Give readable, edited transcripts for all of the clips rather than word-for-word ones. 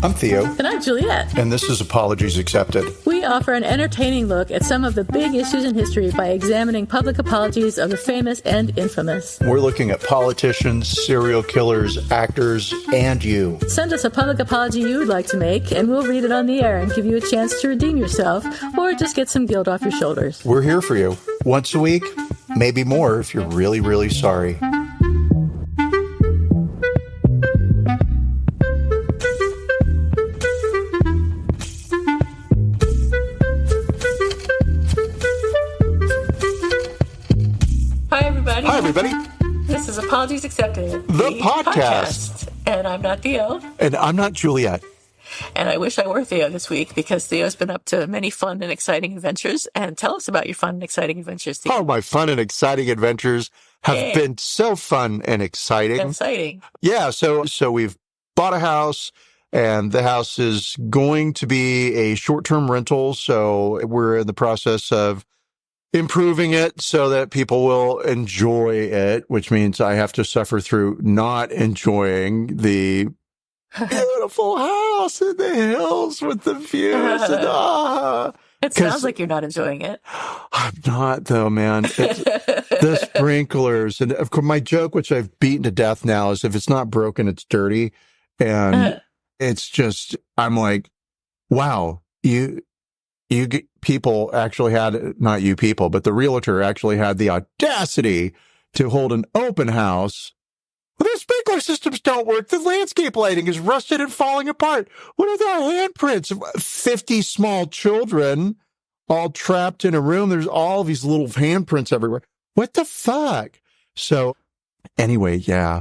I'm Theo. And I'm Juliet. And this is Apologies Accepted. We offer an entertaining look at some of the big issues in history by examining public apologies of the famous and infamous. We're looking at politicians, serial killers, actors, and you. Send us a public apology you would like to make, and we'll read it on the air and give you a chance to redeem yourself or just get some guilt off your shoulders. We're here for you. Once a week, maybe more if you're really, really sorry. Hi, everybody. This is Apologies Accepted, the podcast. And I'm not Theo. And I'm not Juliet. And I wish I were Theo this week because Theo's been up to many fun and exciting adventures. And tell us about your fun and exciting adventures, Theo. Oh, my fun and exciting adventures have been so fun and exciting. Exciting. Yeah, so we've bought a house, and the house is going to be a short-term rental. So we're in the process of improving it so that people will enjoy it, which means I have to suffer through not enjoying the beautiful house in the hills with the views. It sounds like you're not enjoying it. I'm not, though, man. The sprinklers. And of course, my joke, which I've beaten to death now, is if it's not broken, it's dirty. And it's just, I'm like, wow, you people actually had, not you people, but the realtor actually had the audacity to hold an open house. Well, the sprinkler systems don't work. The landscape lighting is rusted and falling apart. What are the handprints of 50 small children all trapped in a room? There's all these little handprints everywhere. What the fuck? So anyway, yeah.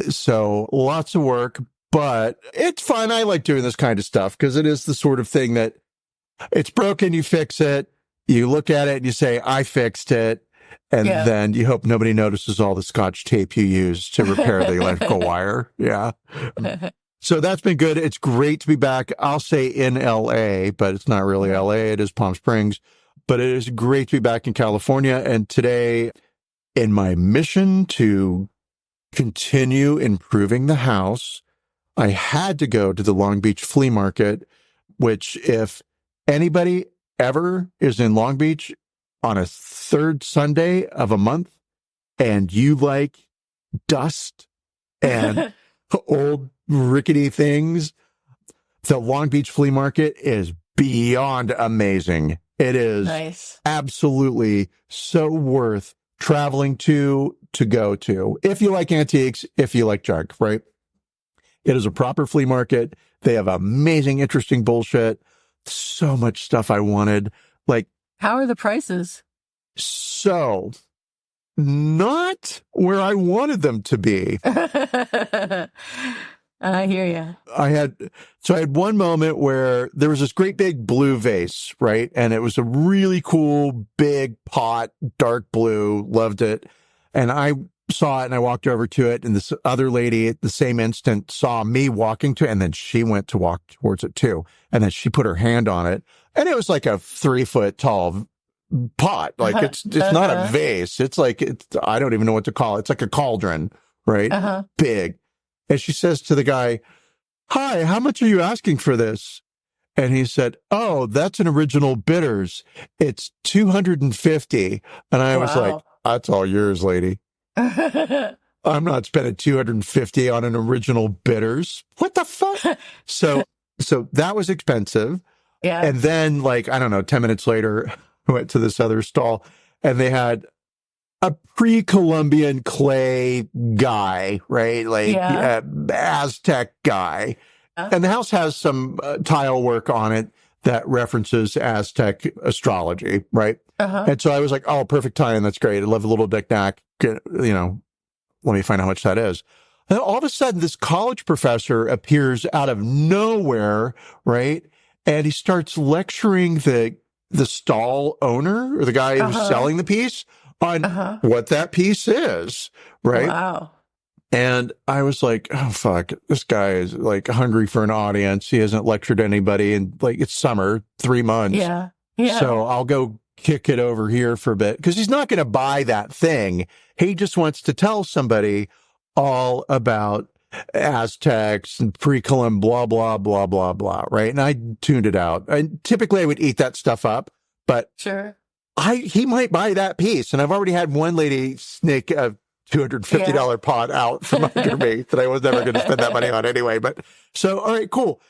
So lots of work, but it's fun. I like doing this kind of stuff because it is the sort of thing that it's broken, you fix it, you look at it and you say, I fixed it. And then you hope nobody notices all the Scotch tape you used to repair the electrical wire. Yeah. So that's been good. It's great to be back. I'll say in LA, but it's not really LA. It is Palm Springs. But it is great to be back in California. And today, in my mission to continue improving the house, I had to go to the Long Beach flea market, which if anybody ever is in Long Beach on a third Sunday of a month and you like dust and old rickety things, the Long Beach flea market is beyond amazing. It is absolutely so worth traveling to go to. If you like antiques, if you like junk, right? It is a proper flea market. They have amazing, interesting bullshit. So much stuff I wanted. Like, how are the prices? So, not where I wanted them to be. I hear you. I had one moment where there was this great big blue vase, right? And it was a really cool, big pot, dark blue, loved it. And I saw it and I walked over to it, and this other lady at the same instant saw me walking to it, and then she went to walk towards it too. And then she put her hand on it, and it was like a 3-foot tall pot. Like it's not a vase. It's like, I don't even know what to call it. It's like a cauldron, right? Big. And she says to the guy, hi, how much are you asking for this? And he said, oh, that's an original bitters. It's $250. And I was like, that's all yours, lady. I'm not spending $250 on an original bitters. What the fuck? So that was expensive. Yeah. And then, like, I don't know, 10 minutes later, I went to this other stall and they had a pre-Columbian clay guy, right? Like Aztec guy. And the house has some tile work on it that references Aztec astrology, right? And so I was like, oh, perfect tie-in. That's great. I love a little knick-knack. Let me find out how much that is. And all of a sudden, this college professor appears out of nowhere, right? And he starts lecturing the stall owner or the guy who's selling the piece on what that piece is, right? Wow. And I was like, oh, fuck, this guy is like hungry for an audience. He hasn't lectured anybody in it's summer, 3 months. Yeah. So I'll go kick it over here for a bit because he's not going to buy that thing. He just wants to tell somebody all about Aztecs and pre-Columbian, blah, blah, blah, blah, blah, right? And I tuned it out. And typically I would eat that stuff up, but Sure. he might buy that piece. And I've already had one lady snake a $250 pot out from under me that I was never going to spend that money on anyway. But so, all right, cool.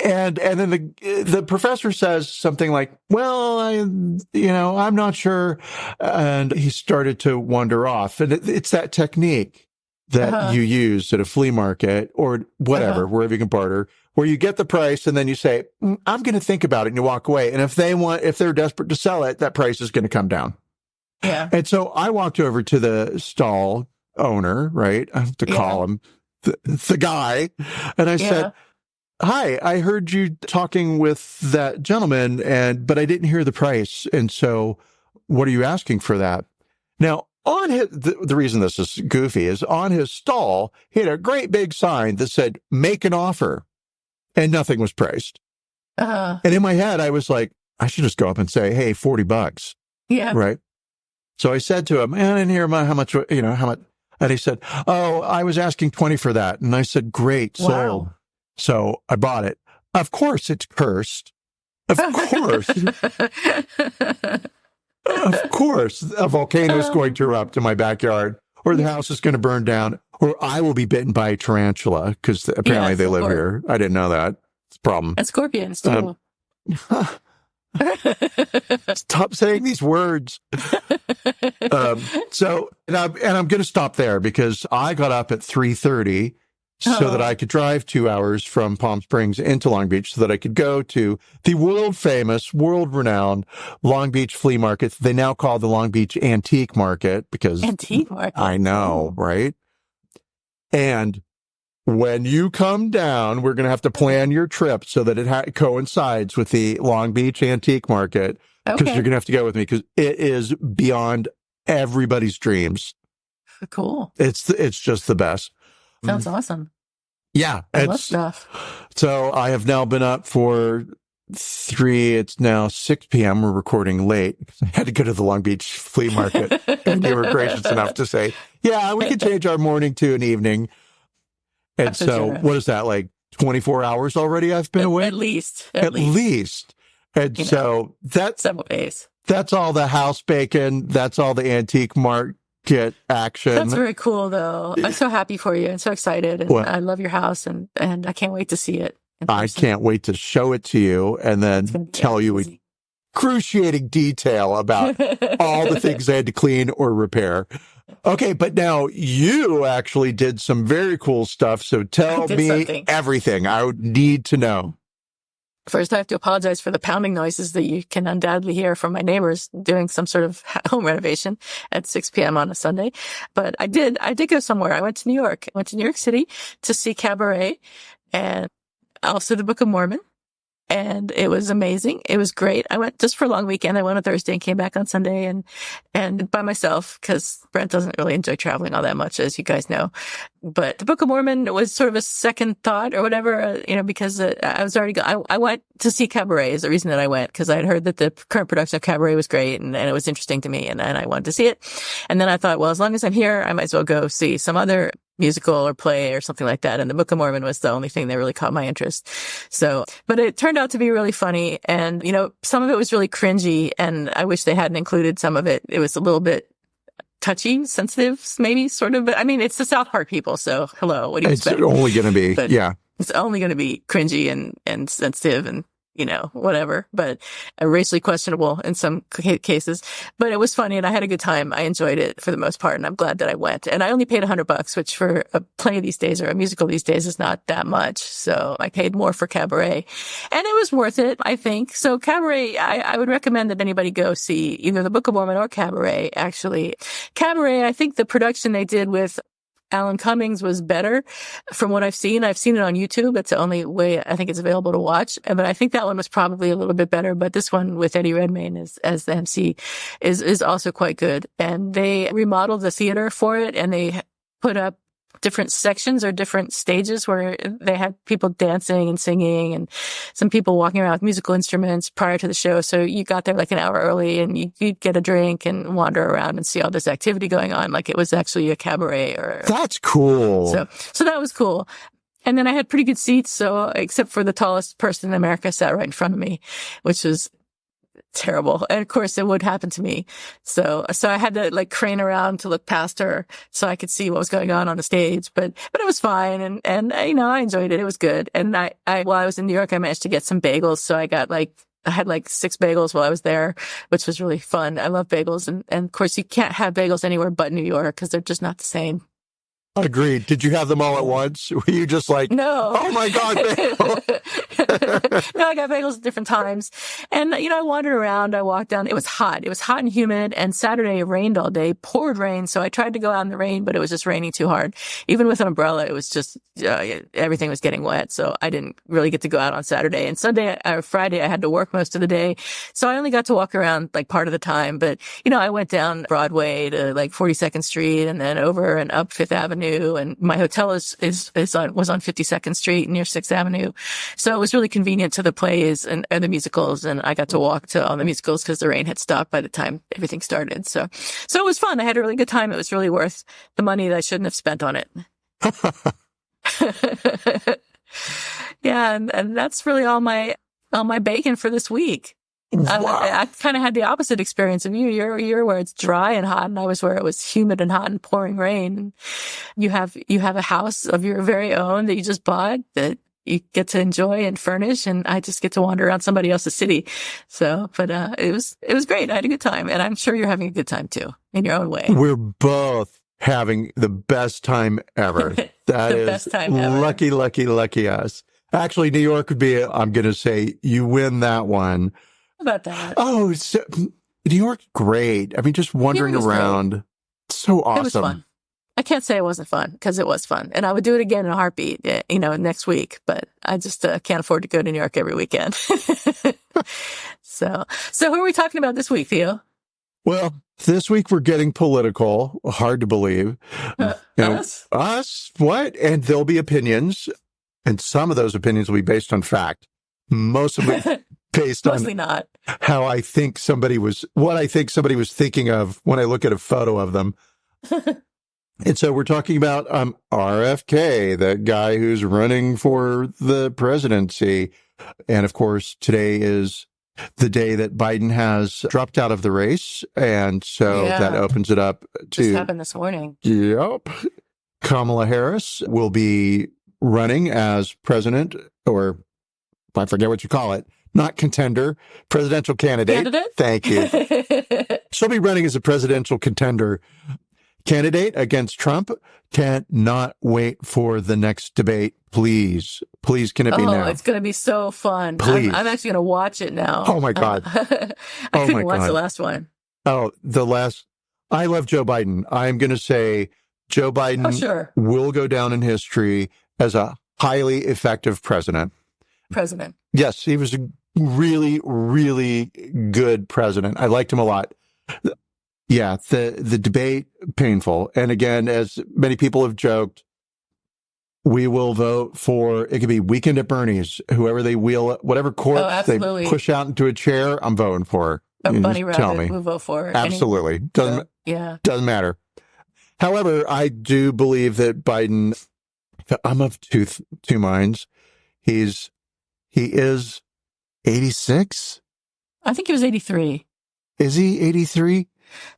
And then the professor says something like, well, I'm not sure. And he started to wander off. And it's that technique that you use at a flea market or whatever, wherever you can barter, where you get the price and then you say, I'm going to think about it, and you walk away. And if they're desperate to sell it, that price is going to come down. Yeah. And so I walked over to the stall owner, right? I have to call him the guy. And I said, hi, I heard you talking with that gentleman, but I didn't hear the price. And so what are you asking for that? Now, on the reason this is goofy is on his stall, he had a great big sign that said, make an offer, and nothing was priced. And in my head, I was like, I should just go up and say, hey, $40. Yeah. Right. So I said to him, I didn't hear how much. And he said, oh, I was asking 20 for that. And I said, great. Sold. Wow. So I bought it. Of course, it's cursed. Of course. Of course, a volcano is going to erupt in my backyard, or the house is going to burn down, or I will be bitten by a tarantula, because apparently they live here. I didn't know that. It's a problem. And scorpions, too. Stop saying these words. So I'm going to stop there because I got up at 3:30 so that I could drive 2 hours from Palm Springs into Long Beach so that I could go to the world famous, world renowned Long Beach flea market. They now call the Long Beach Antique Market because Antique Market. I know, right? And when you come down, we're going to have to plan your trip so that it coincides with the Long Beach Antique Market, because you're going to have to go with me because it is beyond everybody's dreams. Cool. It's just the best. Sounds awesome. Yeah. I love stuff. So I have now been up for it's now 6 p.m. We're recording late. I had to go to the Long Beach flea market. And they were gracious enough to say, yeah, we can change our morning to an evening. And so what is that, like 24 hours already I've been away? At least. At least. And so that's several days. That's all the house bacon. That's all the antique market action. That's very cool, though. I'm so happy for you and so excited. And I love your house, and I can't wait to see it. I can't wait to show it to you and then tell you in excruciating detail about all the things I had to clean or repair. Okay, but now you actually did some very cool stuff. So tell me everything. I would need to know. First, I have to apologize for the pounding noises that you can undoubtedly hear from my neighbors doing some sort of home renovation at 6 p.m. on a Sunday. But I did go somewhere. I went to New York. I went to New York City to see Cabaret and also the Book of Mormon. And it was amazing. It was great. I went just for a long weekend. I went on Thursday and came back on Sunday and by myself, because Brent doesn't really enjoy traveling all that much, as you guys know. But the Book of Mormon was sort of a second thought or whatever, because I was already I went to see Cabaret is the reason that I went, because I had heard that the current production of Cabaret was great and it was interesting to me and I wanted to see it. And then I thought, well, as long as I'm here, I might as well go see some other musical or play or something like that. And the Book of Mormon was the only thing that really caught my interest. So, but it turned out to be really funny. And, some of it was really cringy, and I wish they hadn't included some of it. It was a little bit touchy, sensitive, maybe sort of, but I mean, it's the South Park people. So hello, what do you expect? It's only going to be, It's only going to be cringy and sensitive and, whatever, but racially questionable in some cases. But it was funny and I had a good time. I enjoyed it for the most part, and I'm glad that I went. And I only paid $100, which for a play these days or a musical these days is not that much. So I paid more for Cabaret, and it was worth it, I think. So Cabaret, I would recommend that anybody go see either the Book of Mormon or Cabaret, actually. Cabaret, I think the production they did with Alan Cummings was better from what I've seen. I've seen it on YouTube. That's the only way I think it's available to watch. But I think that one was probably a little bit better. But this one with Eddie Redmayne as the MC is also quite good. And they remodeled the theater for it, and they put up different sections or different stages where they had people dancing and singing and some people walking around with musical instruments prior to the show. So you got there like an hour early and you'd get a drink and wander around and see all this activity going on. Like it was actually a cabaret or. That's cool. So that was cool. And then I had pretty good seats. So except for the tallest person in America sat right in front of me, which was terrible. And of course it would happen to me. So I had to like crane around to look past her so I could see what was going on the stage. But it was fine. And I enjoyed it. It was good. And while I was in New York, I managed to get some bagels. So I had like 6 bagels while I was there, which was really fun. I love bagels. And of course you can't have bagels anywhere but New York because they're just not the same. Agreed. Did you have them all at once? Were you just like, no? Oh my God, bagel. No, I got bagels at different times. And, I wandered around. I walked down. It was hot. It was hot and humid. And Saturday it rained all day, poured rain. So I tried to go out in the rain, but it was just raining too hard. Even with an umbrella, it was just, everything was getting wet. So I didn't really get to go out on Saturday. And Friday, I had to work most of the day. So I only got to walk around like part of the time. But, I went down Broadway to like 42nd Street and then over and up Fifth Avenue. And my hotel was on 52nd Street near 6th Avenue. So it was really convenient to the plays and the musicals. And I got to walk to all the musicals because the rain had stopped by the time everything started. So it was fun. I had a really good time. It was really worth the money that I shouldn't have spent on it. Yeah. And that's really all my bacon for this week. Wow. I kind of had the opposite experience of you. You're where it's dry and hot, and I was where it was humid and hot and pouring rain. You have a house of your very own that you just bought that you get to enjoy and furnish, and I just get to wander around somebody else's city. So, but it was great. I had a good time, and I'm sure you're having a good time too in your own way. We're both having the best time ever. That is best time ever. Lucky us. Actually, New York would be, I'm going to say, you win that one. How about that? Oh, New York's great. I mean, just wandering around. Great. So awesome. It was fun. I can't say it wasn't fun because it was fun. And I would do it again in a heartbeat, next week. But I just can't afford to go to New York every weekend. So who are we talking about this week, Theo? Well, this week we're getting political. Hard to believe. Us? What? And there'll be opinions. And some of those opinions will be based on fact. Most of it based Mostly on not. what I think somebody was thinking of when I look at a photo of them. And so we're talking about RFK, that guy who's running for the presidency. And of course, today is the day that Biden has dropped out of the race. And so that opens it up to... Just happened this morning. Yep. Kamala Harris will be running as president, or I forget what you call it. Not contender, presidential candidate. Thank you. She'll be running as a presidential candidate against Trump. Can't not wait for the next debate. Please, can it be now? Oh, it's going to be so fun. Please. I'm actually going to watch it now. Oh, my God. I couldn't watch the last one. Oh, I love Joe Biden. I'm going to say Joe Biden will go down in history as a highly effective president. Yes, he was a really, really good president. I liked him a lot. Yeah, the debate, painful. And again, as many people have joked, we will vote for, it could be Weekend at Bernie's, whoever they wheel, whatever corpse they push out into a chair, I'm voting for. A bunny rabbit, we'll vote for. Absolutely. Doesn't matter. However, I do believe that Biden, I'm of two minds. He is 86? I think he was 83. Is he 83?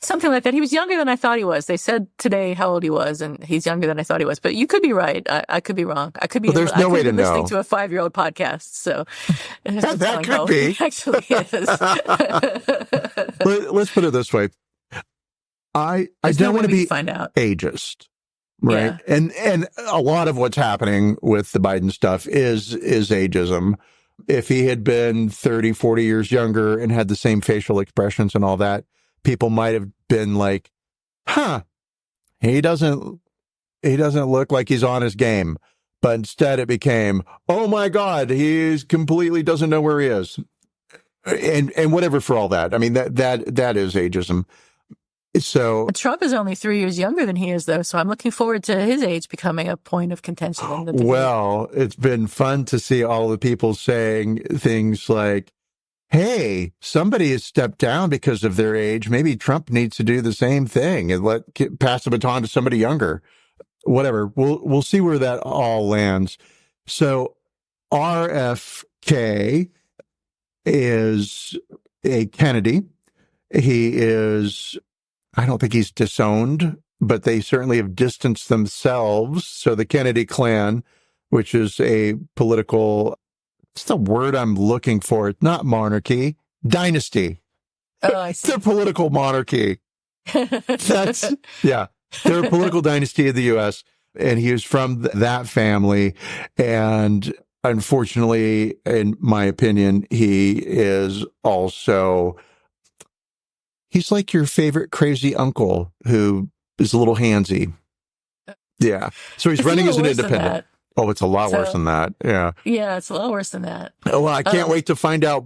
Something like that. He was younger than I thought he was. They said today how old he was, and he's younger than I thought he was. But you could be right. I could be wrong. I could be. Well, there's no way to know. Listening to a 5-year-old podcast, so that could be. He actually is. Let's put it this way. I don't want to be ageist, right? Yeah. And a lot of what's happening with the Biden stuff is ageism. If he had been 30, 40 years younger and had the same facial expressions and all that, people might have been like, he doesn't look like he's on his game. But instead it became, oh my God, he's completely doesn't know where he is. And whatever for all that. I mean, that is ageism. So Trump is only 3 years younger than he is, though. So I'm looking forward to his age becoming a point of contention in the debate. Well, it's been fun to see all the people saying things like, hey, somebody has stepped down because of their age. Maybe Trump needs to do the same thing and pass the baton to somebody younger. Whatever. We'll see where that all lands. So RFK is a Kennedy. He is, I don't think he's disowned, but they certainly have distanced themselves. So the Kennedy clan, which is a political, it's the word I'm looking for. Not monarchy, dynasty. Oh, I see. It's a political monarchy. Yeah. They're a political dynasty of the U.S. And he was from that family. And unfortunately, in my opinion, he is also, he's like your favorite crazy uncle who is a little handsy. Yeah. So he's running as an independent. Oh, it's a lot worse than that. Yeah. Yeah, it's a lot worse than that. Well, I can't wait to find out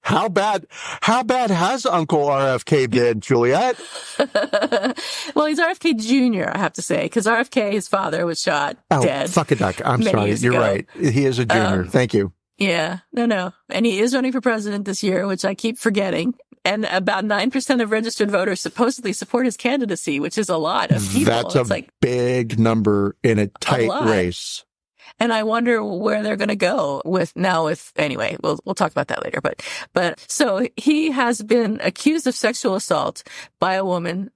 how bad has Uncle RFK been, Juliet? Well, he's RFK Jr., I have to say, because RFK, his father, was shot dead. Fuck a duck. I'm sorry. You're right. He is a junior. Thank you. Yeah. No. And he is running for president this year, which I keep forgetting. And about 9% of registered voters supposedly support his candidacy, which is a lot of people. That's a big number in a tight race. And I wonder where they're going to go anyway, we'll talk about that later. But so he has been accused of sexual assault by a woman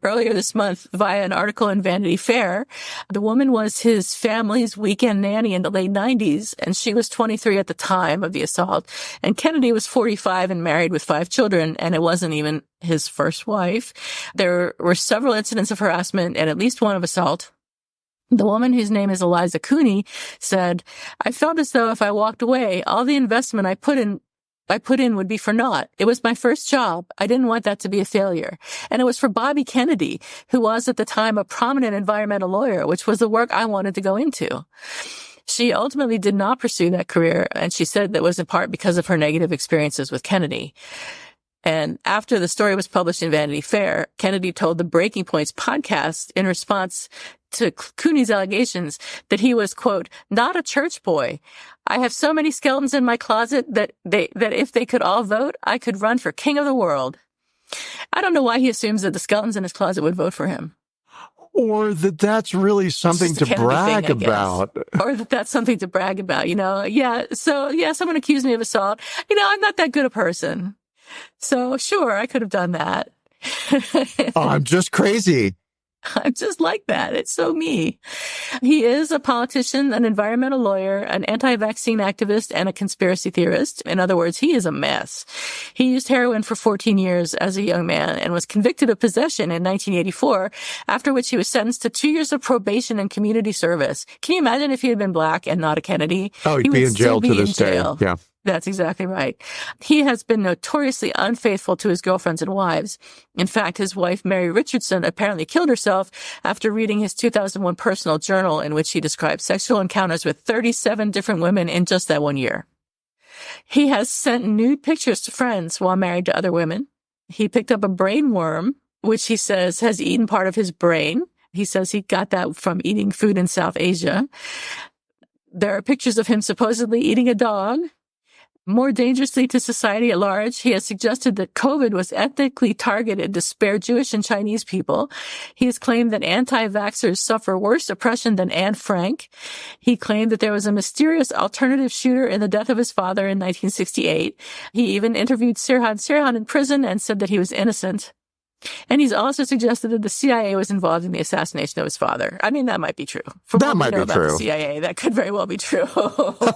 earlier this month via an article in Vanity Fair. The woman was his family's weekend nanny in the late 90s, and she was 23 at the time of the assault. And Kennedy was 45 and married with 5 children, and it wasn't even his first wife. There were several incidents of harassment and at least one of assault. The woman, whose name is Eliza Cooney, said, I felt as though if I walked away, all the investment I put in would be for naught. It was my first job. I didn't want that to be a failure. And it was for Bobby Kennedy, who was at the time a prominent environmental lawyer, which was the work I wanted to go into. She ultimately did not pursue that career, and she said that was in part because of her negative experiences with Kennedy. And after the story was published in Vanity Fair, Kennedy told the Breaking Points podcast in response to Cooney's allegations that he was, quote, not a church boy. I have so many skeletons in my closet that if they could all vote, I could run for king of the world. I don't know why he assumes that the skeletons in his closet would vote for him. Or that's really something to brag about. Or that's something to brag about, Yeah. So, yeah, someone accused me of assault. I'm not that good a person. So, sure, I could have done that. I'm just crazy. I'm just like that. It's so me. He is a politician, an environmental lawyer, an anti-vaccine activist, and a conspiracy theorist. In other words, he is a mess. He used heroin for 14 years as a young man and was convicted of possession in 1984, after which he was sentenced to 2 years of probation and community service. Can you imagine if he had been black and not a Kennedy? Oh, he'd be in jail to this day. Yeah. That's exactly right. He has been notoriously unfaithful to his girlfriends and wives. In fact, his wife, Mary Richardson, apparently killed herself after reading his 2001 personal journal in which he described sexual encounters with 37 different women in just that 1 year. He has sent nude pictures to friends while married to other women. He picked up a brain worm, which he says has eaten part of his brain. He says he got that from eating food in South Asia. There are pictures of him supposedly eating a dog. More dangerously to society at large, he has suggested that COVID was ethnically targeted to spare Jewish and Chinese people. He has claimed that anti-vaxxers suffer worse oppression than Anne Frank. He claimed that there was a mysterious alternative shooter in the death of his father in 1968. He even interviewed Sirhan in prison and said that he was innocent. And he's also suggested that the CIA was involved in the assassination of his father. I mean, that might be true. That might be true. About the CIA, that could very well be true.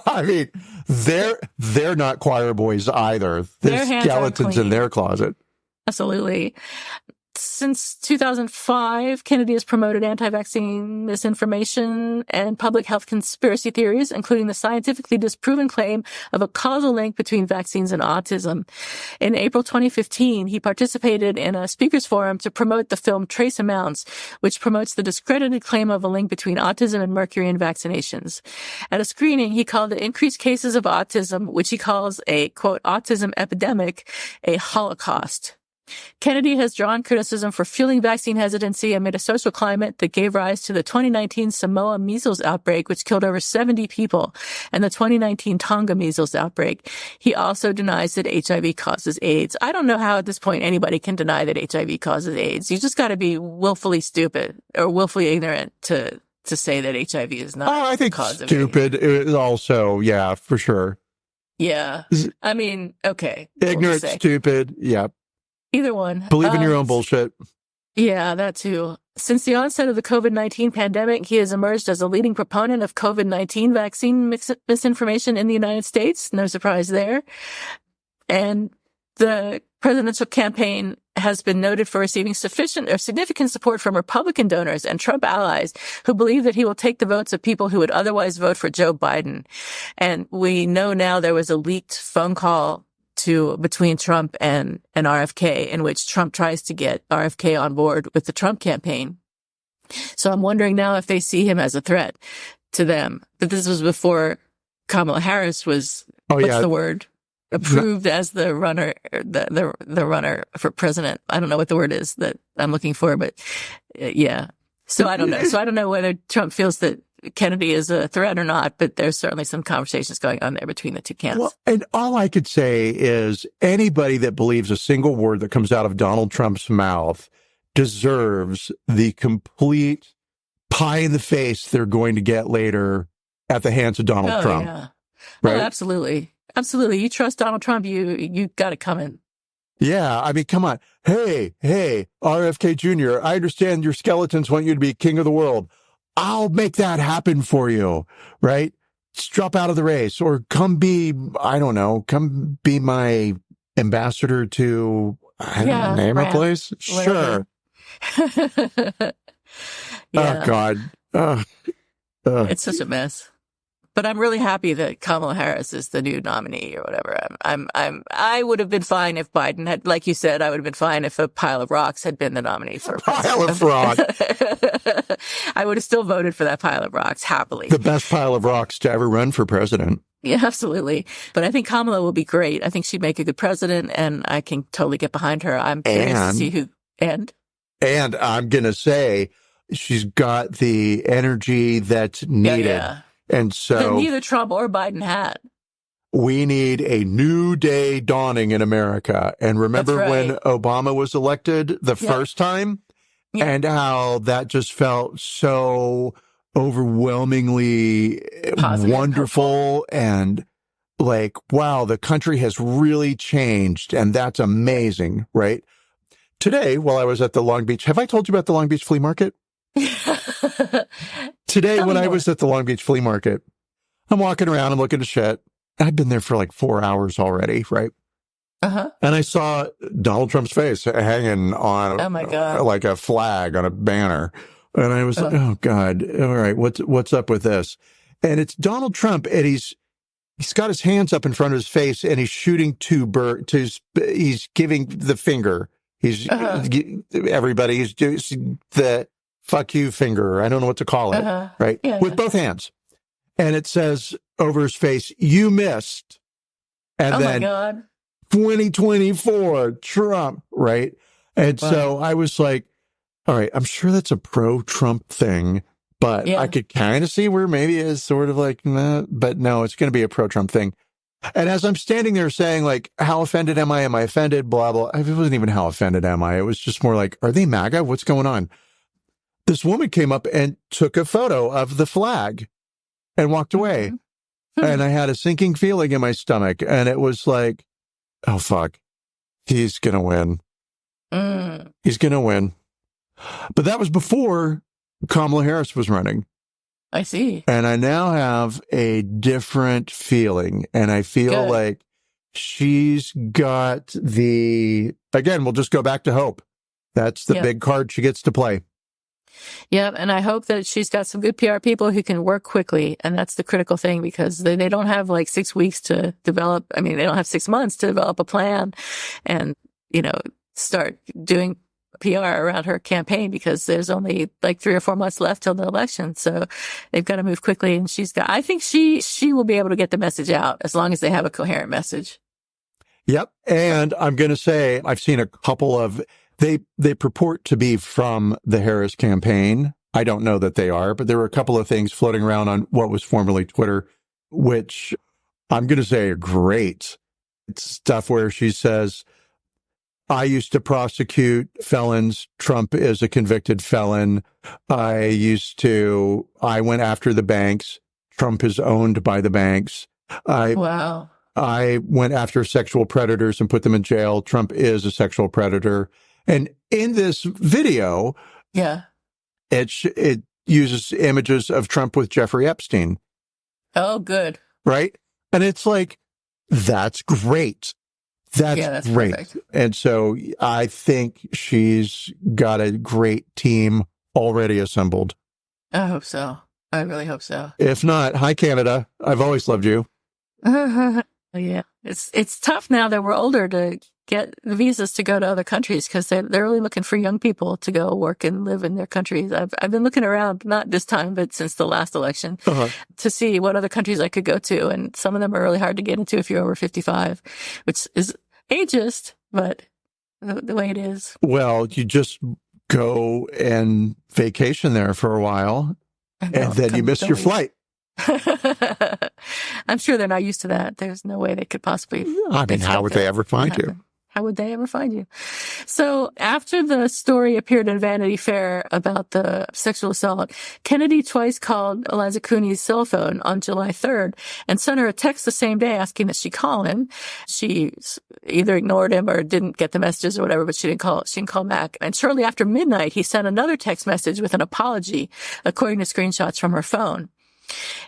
I mean, they're not choir boys either. There's skeletons in their closet. Absolutely. Since 2005, Kennedy has promoted anti-vaccine misinformation and public health conspiracy theories, including the scientifically disproven claim of a causal link between vaccines and autism. In April 2015, he participated in a speakers forum to promote the film Trace Amounts, which promotes the discredited claim of a link between autism and mercury in vaccinations. At a screening, he called the increased cases of autism, which he calls a, quote, autism epidemic, a holocaust. Kennedy has drawn criticism for fueling vaccine hesitancy amid a social climate that gave rise to the 2019 Samoa measles outbreak, which killed over 70 people, and the 2019 Tonga measles outbreak. He also denies that HIV causes AIDS. I don't know how at this point anybody can deny that HIV causes AIDS. You just got to be willfully stupid or willfully ignorant to say that HIV is not I think cause of stupid is also, yeah, for sure. Yeah. I mean, okay. Ignorant, stupid, yeah. Either one. Believe in your own bullshit. Yeah, that too. Since the onset of the COVID-19 pandemic, he has emerged as a leading proponent of COVID-19 vaccine misinformation in the United States. No surprise there. And the presidential campaign has been noted for receiving sufficient or significant support from Republican donors and Trump allies who believe that he will take the votes of people who would otherwise vote for Joe Biden. And we know now there was a leaked phone call between Trump and RFK, in which Trump tries to get RFK on board with the Trump campaign. So I'm wondering now if they see him as a threat to them. But this was before Kamala Harris was, the word? Approved as the runner, the runner for president. I don't know what the word is that I'm looking for, but yeah. So I don't know. So I don't know whether Trump feels that Kennedy is a threat or not, but there's certainly some conversations going on there between the two camps. Well, and all I could say is anybody that believes a single word that comes out of Donald Trump's mouth deserves the complete pie in the face they're going to get later at the hands of Donald Trump. Yeah. Right? Oh, absolutely. Absolutely. You trust Donald Trump, you got it coming. Yeah, I mean, come on. Hey, RFK Jr., I understand your skeletons want you to be king of the world. I'll make that happen for you, right? Just drop out of the race or come be my ambassador to, name a place. Whatever. Sure. Oh, God. It's such a mess. But I'm really happy that Kamala Harris is the new nominee or whatever. I would have been fine if Biden had, like you said, I would have been fine if a pile of rocks had been the nominee for pile of rocks. I would have still voted for that pile of rocks happily. The best pile of rocks to ever run for president. Yeah, absolutely. But I think Kamala will be great. I think she'd make a good president, and I can totally get behind her. I'm curious to see who. And I'm going to say she's got the energy that's needed. Yeah. And so that neither Trump or Biden had. We need a new day dawning in America. And remember when Obama was elected the first time and how that just felt so overwhelmingly positive, wonderful, and like, wow, the country has really changed. And that's amazing, right? Today, while I was at the Long Beach, have I told you about the Long Beach flea market? Today, when I was at the Long Beach flea market, I'm walking around, I'm looking at shit. I'd been there for like 4 hours already, right? Uh-huh. And I saw Donald Trump's face hanging on oh my God. Like a flag on a banner. And I was like, oh God, all right, what's up with this? And it's Donald Trump, and he's got his hands up in front of his face, and he's shooting he's giving the finger. He's everybody, he's doing the fuck you finger. I don't know what to call it, right? Yeah. With both hands. And it says over his face, you missed. And then my God. 2024 Trump, right? And so I was like, all right, I'm sure that's a pro-Trump thing, but I could kind of see where maybe it's sort of like, nah, but no, it's going to be a pro-Trump thing. And as I'm standing there saying, like, how offended am I? Am I offended? Blah, blah. It wasn't even how offended am I? It was just more like, are they MAGA? What's going on? This woman came up and took a photo of the flag and walked away. Mm-hmm. And I had a sinking feeling in my stomach. And it was like, oh, fuck. He's going to win. He's going to win. But that was before Kamala Harris was running. I see. And I now have a different feeling. And I feel like she's got again, we'll just go back to hope. That's the big card she gets to play. Yeah, and I hope that she's got some good PR people who can work quickly. And that's the critical thing, because they don't have like 6 weeks to develop. I mean, they don't have 6 months to develop a plan and, start doing PR around her campaign, because there's only like 3 or 4 months left till the election. So they've got to move quickly. And I think she will be able to get the message out as long as they have a coherent message. Yep. And I'm going to say I've seen a couple of, they purport to be from the Harris campaign. I don't know that they are, but there were a couple of things floating around on what was formerly Twitter, which I'm going to say are great. It's stuff where she says, I used to prosecute felons. Trump is a convicted felon. I went after the banks. Trump is owned by the banks. Wow. I went after sexual predators and put them in jail. Trump is a sexual predator. And in this video, Yeah. it uses images of Trump with Jeffrey Epstein. Oh, good. Right? And it's like, that's great. That's great. Perfect. And so I think she's got a great team already assembled. I hope so. I really hope so. If not, hi, Canada. I've always loved you. Yeah. It's tough now that we're older to get visas to go to other countries because they're really looking for young people to go work and live in their countries. I've been looking around, not this time, but since the last election, to see what other countries I could go to. And some of them are really hard to get into if you're over 55, which is ageist, but the way it is. Well, you just go and vacation there for a while, and then you miss your flight. I'm sure they're not used to that. There's no way they could possibly. I mean, how would they ever find you? How would they ever find you? So after the story appeared in Vanity Fair about the sexual assault, Kennedy twice called Eliza Cooney's cell phone on July 3rd and sent her a text the same day asking that she call him. She either ignored him or didn't get the messages or whatever, but she didn't call back. And shortly after midnight, he sent another text message with an apology, according to screenshots from her phone.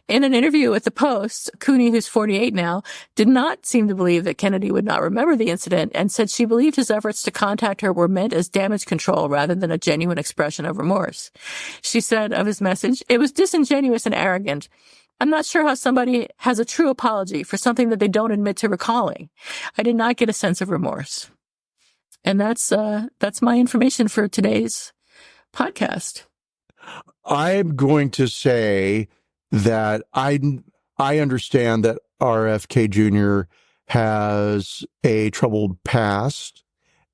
In an interview with the Post, Cooney, who's 48 now, did not seem to believe that Kennedy would not remember the incident and said she believed his efforts to contact her were meant as damage control rather than a genuine expression of remorse. She said of his message, "It was disingenuous and arrogant. I'm not sure how somebody has a true apology for something that they don't admit to recalling. I did not get a sense of remorse." And that's my information for today's podcast. I'm going to say that I understand that RFK Jr. has a troubled past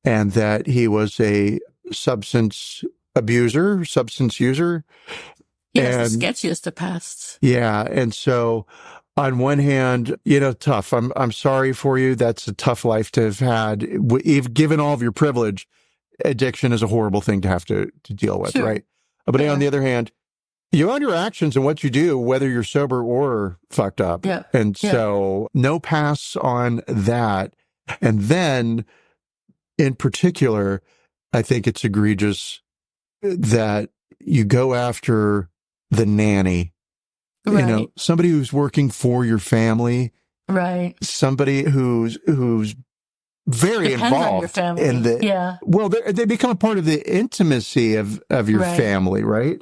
and that he was a substance user. Yes, the sketchiest of pasts. Yeah. And so on one hand, tough. I'm sorry for you. That's a tough life to have had. Given all of your privilege, addiction is a horrible thing to have to deal with, right? But on the other hand, you own your actions and what you do, whether you're sober or fucked up. Yeah. And so no pass on that. And then in particular, I think it's egregious that you go after the nanny, Right. Somebody who's working for your family, right? Somebody who's very Depends involved on your family. in the, yeah. Well, they become a part of the intimacy of your family, right?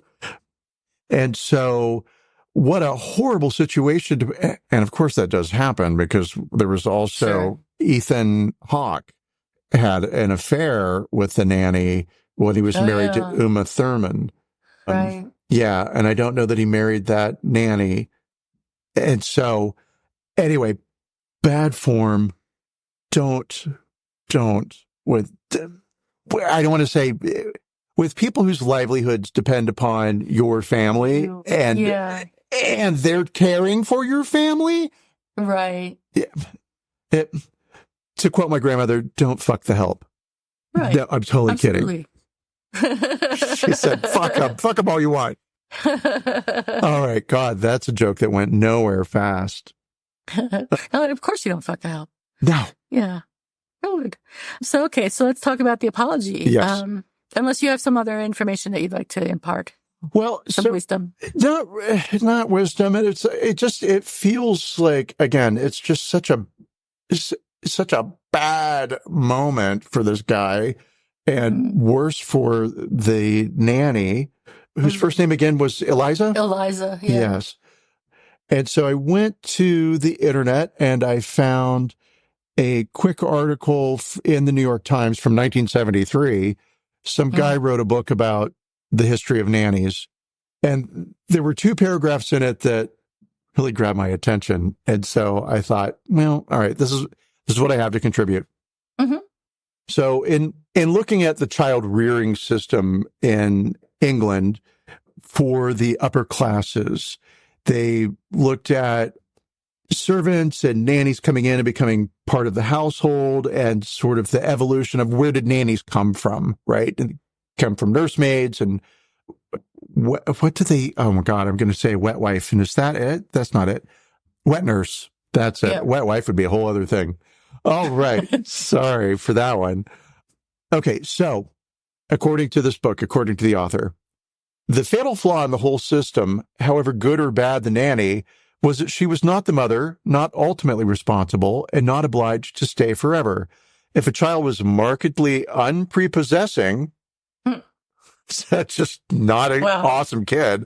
And so what a horrible situation and of course that does happen because there was also Ethan Hawke had an affair with the nanny when he was married to Uma Thurman. Right. Yeah. And I don't know that he married that nanny. And so anyway, bad form. Don't with, I don't want to say with people whose livelihoods depend upon your family and they're caring for your family. Right. To quote my grandmother, don't fuck the help. Right. No, I'm totally Absolutely. kidding. She said, fuck them all you want. All right. God, that's a joke that went nowhere fast. Of course you don't fuck the help. No. Yeah. Good. So let's talk about the apology. Yes. Unless you have some other information that you'd like to impart. Well, some wisdom. Not wisdom. It feels like, again, it's just such a bad moment for this guy and worse for the nanny, whose first name again was Eliza? Eliza, yeah. Yes. And so I went to the internet and I found a quick article in the New York Times from 1973. Some guy wrote a book about the history of nannies. And there were 2 paragraphs in it that really grabbed my attention. And so I thought, well, all right, this This is what I have to contribute. Mm-hmm. So in looking at the child rearing system in England for the upper classes, they looked at servants and nannies coming in and becoming part of the household and sort of the evolution of where did nannies come from, right? And come from nursemaids and what do they, oh my God, I'm going to say wet wife. And is that it? That's not it. Wet nurse. That's it. Yeah. Wet wife would be a whole other thing. All right. Sorry for that one. Okay. So according to this book, according to the author, the fatal flaw in the whole system, however good or bad the nanny, was that she was not the mother, not ultimately responsible, and not obliged to stay forever. If a child was markedly unprepossessing, that's just not an awesome kid,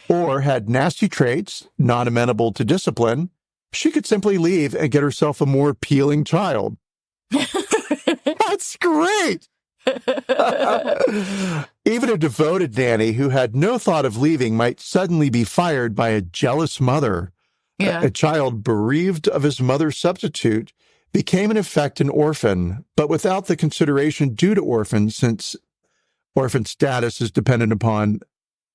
or had nasty traits, not amenable to discipline, she could simply leave and get herself a more appealing child. That's great. Even a devoted nanny who had no thought of leaving might suddenly be fired by a jealous mother. Yeah. A child bereaved of his mother's substitute became in effect an orphan, but without the consideration due to orphans, since orphan status is dependent upon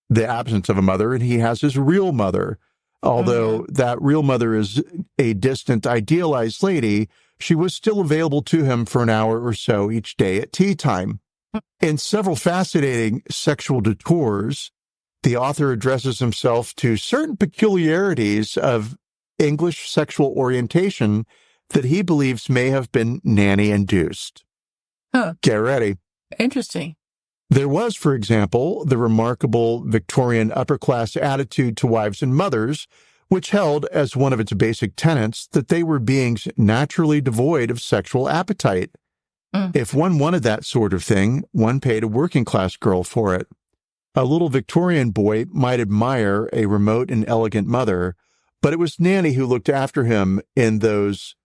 the absence of a mother, and he has his real mother. Although that real mother is a distant, idealized lady, she was still available to him for an hour or so each day at tea time. In several fascinating sexual detours, the author addresses himself to certain peculiarities of English sexual orientation that he believes may have been nanny-induced. Huh. Get ready. Interesting. There was, for example, the remarkable Victorian upper-class attitude to wives and mothers, which held as one of its basic tenets that they were beings naturally devoid of sexual appetite. If one wanted that sort of thing, one paid a working-class girl for it. A little Victorian boy might admire a remote and elegant mother, but it was Nanny who looked after him in those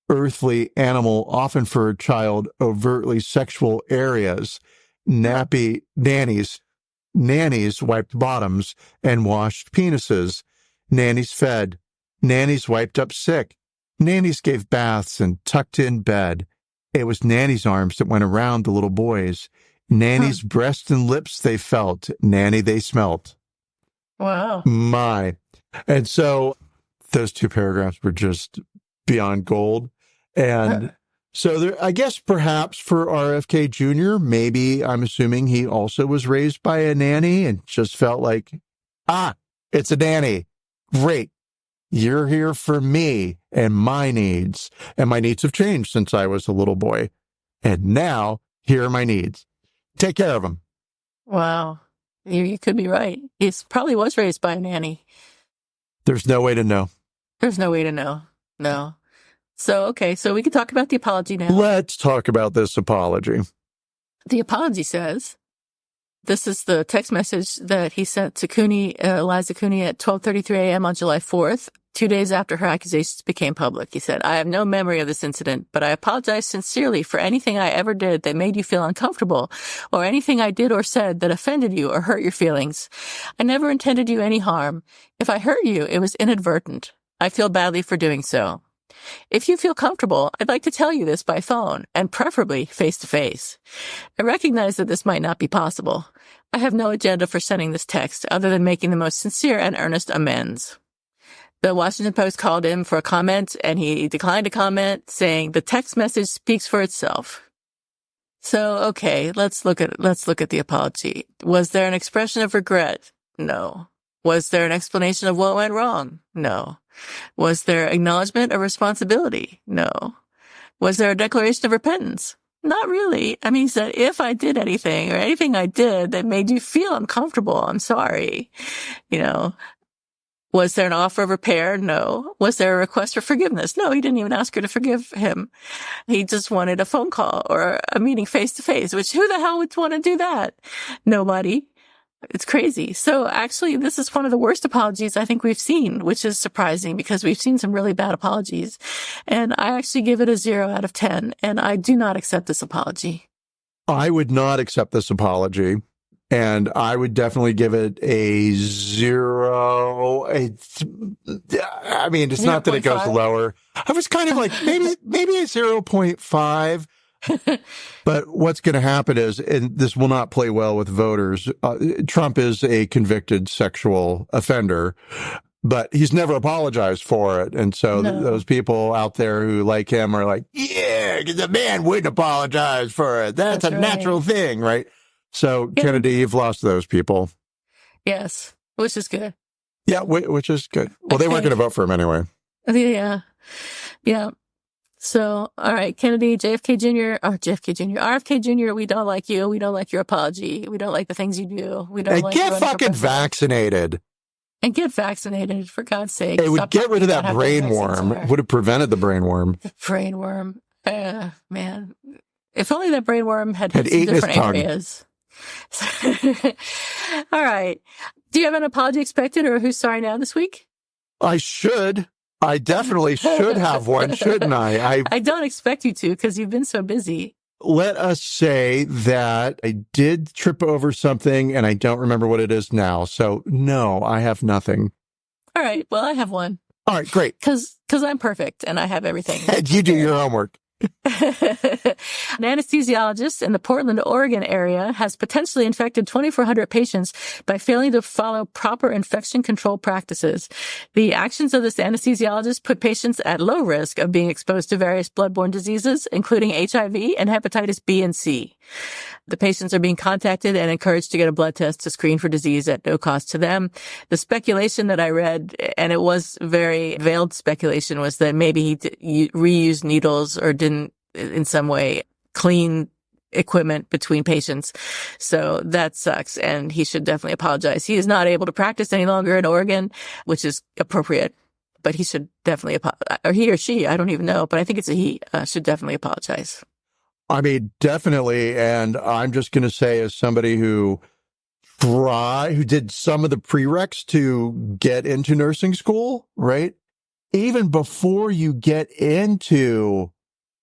earthly, animal, often for a child, overtly sexual areas. Nannies wiped bottoms and washed penises. Nannies fed. Nannies wiped up sick. Nannies gave baths and tucked in bed. It was Nanny's arms that went around the little boys. Nanny's breasts and lips they felt. Nanny they smelt. Wow. My. And so those two paragraphs were just beyond gold. And so there, I guess perhaps for RFK Jr., maybe I'm assuming he also was raised by a nanny and just felt like, it's a nanny. Great. You're here for me and my needs. And my needs have changed since I was a little boy. And now, here are my needs. Take care of them. Wow. You could be right. He probably was raised by a nanny. There's no way to know. There's no way to know. No. So, okay. So we can talk about the apology now. Let's talk about this apology. The apology says, this is the text message that he sent to Cooney, Eliza Cooney at 12:33 a.m. on July 4th, 2 days after her accusations became public. He said, I have no memory of this incident, but I apologize sincerely for anything I ever did that made you feel uncomfortable, or anything I did or said that offended you or hurt your feelings. I never intended you any harm. If I hurt you, it was inadvertent. I feel badly for doing so. If you feel comfortable, I'd like to tell you this by phone, and preferably face-to-face. I recognize that this might not be possible. I have no agenda for sending this text other than making the most sincere and earnest amends. The Washington Post called him for a comment, and he declined to comment, saying the text message speaks for itself. So, okay, let's look at the apology. Was there an expression of regret? No. Was there an explanation of what went wrong? No. Was there acknowledgement of responsibility? No. Was there a declaration of repentance? Not really. I mean, he said, if I did anything or anything I did that made you feel uncomfortable, I'm sorry. Was there an offer of repair? No. Was there a request for forgiveness? No, he didn't even ask her to forgive him. He just wanted a phone call or a meeting face to face, which who the hell would want to do that? Nobody. It's crazy. So actually, this is one of the worst apologies I think we've seen, which is surprising because we've seen some really bad apologies. And I actually give it a 0 out of 10. And I do not accept this apology. I would not accept this apology. And I would definitely give it a 0. It's not that it goes lower. I was kind of like, maybe a 0.5. But what's going to happen is, and this will not play well with voters, Trump is a convicted sexual offender, but he's never apologized for it. And so those people out there who like him are like, yeah, the man wouldn't apologize for it. That's a natural thing, right? So, Kennedy, you've lost those people. Yes, which is good. Yeah, which is good. Well, they weren't going to vote for him anyway. Yeah. So, all right, Kennedy, RFK Jr., we don't like you. We don't like your apology. We don't like the things you do. We don't like get fucking vaccinated. And get vaccinated, for God's sake. It would get rid of that brain worm. It would have prevented the brain worm. The brain worm. Man. If only that brain worm had hit some different areas. All right. Do you have an apology expected or who's sorry now this week? I should. I definitely should have one, shouldn't I? I don't expect you to because you've been so busy. Let us say that I did trip over something and I don't remember what it is now. So, no, I have nothing. All right. Well, I have one. All right, great. Because I'm perfect and I have everything. You do your homework. An anesthesiologist in the Portland, Oregon area has potentially infected 2,400 patients by failing to follow proper infection control practices. The actions of this anesthesiologist put patients at low risk of being exposed to various bloodborne diseases, including HIV and hepatitis B and C. The patients are being contacted and encouraged to get a blood test to screen for disease at no cost to them. The speculation that I read, and it was very veiled speculation, was that maybe he reused needles or didn't in some way clean equipment between patients. So that sucks. And he should definitely apologize. He is not able to practice any longer in Oregon, which is appropriate, but he should definitely apologize. Or he or she, I don't even know, but I think it's a he, should definitely apologize. I mean, definitely. And I'm just going to say, as somebody who did some of the prereqs to get into nursing school, right? Even before you get into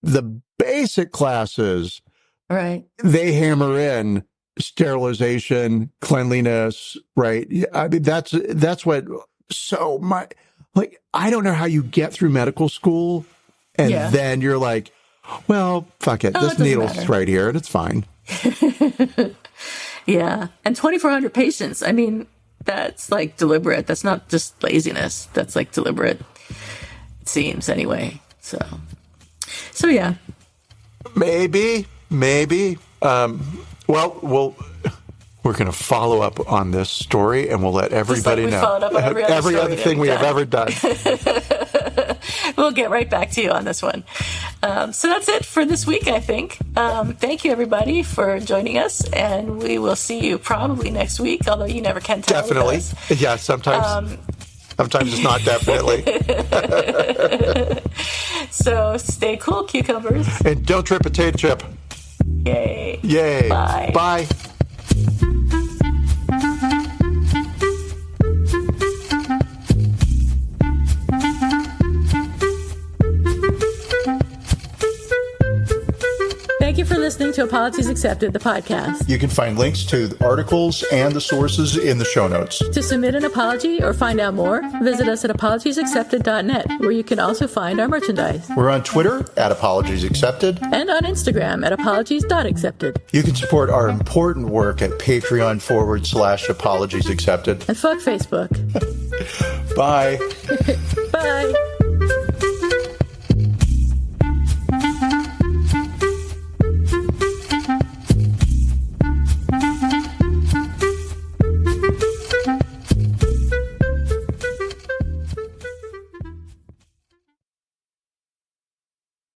the basic classes, right? They hammer in sterilization, cleanliness, right? I mean, that's what, I don't know how you get through medical school and then you're like, well, fuck it. This needle's right here and it's fine. Yeah. And 2,400 patients. I mean, that's like deliberate. That's not just laziness. That's like deliberate. It seems anyway. So yeah. Maybe. We're going to follow up on this story and we'll let everybody know. Followed up on every other thing we have ever done. We'll get right back to you on this one. So that's it for this week, I think. Thank you, everybody, for joining us. And we will see you probably next week, although you never can tell. Definitely. Yeah, sometimes. Sometimes it's not definitely. So stay cool, cucumbers. And don't trip potato chip. Yay. Bye. Bye. Thank you for listening to Apologies Accepted, the podcast. You can find links to the articles and the sources in the show notes. To submit an apology or find out more, visit us at apologiesaccepted.net, where you can also find our merchandise. We're on Twitter at Apologies Accepted. And on Instagram at apologies.accepted. You can support our important work at Patreon.com/Apologies Accepted. And fuck Facebook. Bye. Bye.